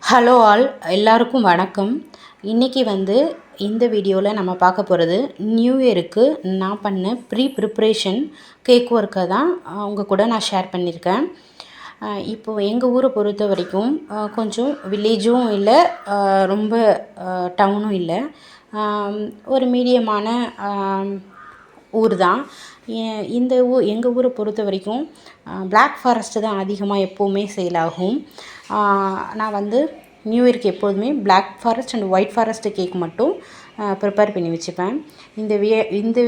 Hello all, எல்லாருக்கும் வணக்கம். இன்றைக்கி இந்த வீடியோவில் நம்ம பார்க்க போகிறது நியூ இயருக்கு நான் பண்ண ப்ரிப்ரேஷன் கேக் ஒர்க்கை தான் உங்கள் கூட நான் ஷேர் பண்ணியிருக்கேன். இப்போது எங்கள் ஊரை பொறுத்த வரைக்கும் கொஞ்சம் வில்லேஜும் இல்லை, ரொம்ப டவுனும் இல்லை, ஒரு மீடியமான ஊர் தான். இந்த எங்கள் ஊரை பொறுத்த வரைக்கும் பிளாக் ஃபாரஸ்ட்டு தான் அதிகமாக எப்போவுமே சேல் ஆகும். நான் நியூ இயர்க்கு எப்போதுமே black forest and white forest cake மட்டும் ப்ரிப்பேர் பண்ணி வச்சுப்பேன். இந்த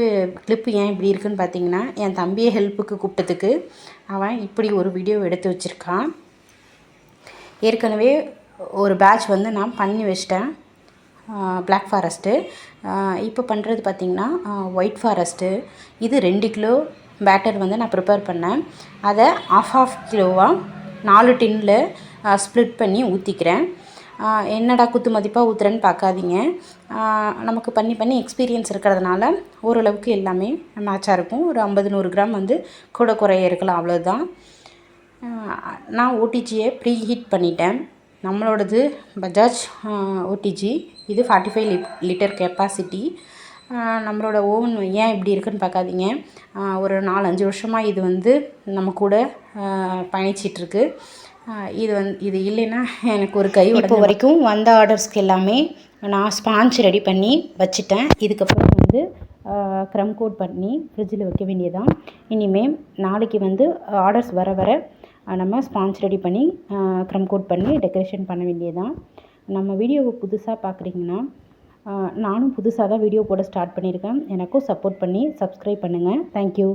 கிளிப்பு ஏன் இப்படி இருக்குதுன்னு பார்த்தீங்கன்னா, என் தம்பியை ஹெல்ப்புக்கு கூப்பிட்டதுக்கு அவன் இப்படி ஒரு வீடியோ எடுத்து வச்சுருக்கான். ஏற்கனவே ஒரு பேட்ச் நான் பண்ணி வச்சிட்டேன் பிளாக் ஃபாரஸ்ட்டு. இப்போ பண்ணுறது பார்த்திங்கன்னா ஒயிட் ஃபாரஸ்ட்டு. இது 2 கிலோ பேட்டர் நான் ப்ரிப்பேர் பண்ணேன். அதை ஆஃப் கிலோவாக 4 டின்னில் ஸ்ப்ளிட் பண்ணி ஊற்றிக்கிறேன். என்னடா குத்து மதிப்பாக ஊற்றுறேன்னு பார்க்காதீங்க. நமக்கு பண்ணி எக்ஸ்பீரியன்ஸ் இருக்கிறதுனால ஓரளவுக்கு எல்லாமே மேட்சாக இருக்கும். ஒரு 50-100 கிராம் கூட குறைய இருக்கலாம், அவ்வளோதான். நான் ஓடிஜியை ப்ரீ ஹீட் பண்ணிட்டேன். நம்மளோடது பஜாஜ் ஓடிஜி. இது 45 லிட்டர் கெப்பாசிட்டி. நம்மளோட ஓவன் ஏன் இப்படி இருக்குதுன்னு பார்க்காதீங்க. ஒரு 4-5 வருஷமாக இது நம்ம கூட பயணிச்சிட்ருக்கு. இது இல்லைன்னா எனக்கு ஒரு கை. இப்போ வரைக்கும் வந்த ஆர்டர்ஸ்க்கு எல்லாமே நான் ஸ்பாஞ்ச் ரெடி பண்ணி வச்சுட்டேன். இதுக்கப்புறம் க்ரம் கோட் பண்ணி ஃப்ரிட்ஜில் வைக்க வேண்டியதான். இனிமேல் நாளைக்கு ஆர்டர்ஸ் வர நம்ம ஸ்பாஞ்ச் ரெடி பண்ணி க்ரம் கோட் பண்ணி டெக்கரேஷன் பண்ண வேண்டியதான். நம்ம வீடியோவை புதுசாக பார்க்குறீங்கன்னா, நானும் புதுசாக தான் வீடியோ போட ஸ்டார்ட் பண்ணியிருக்கேன். எனக்கும் சப்போர்ட் பண்ணி சப்ஸ்கிரைப் பண்ணுங்கள். தேங்க்யூ.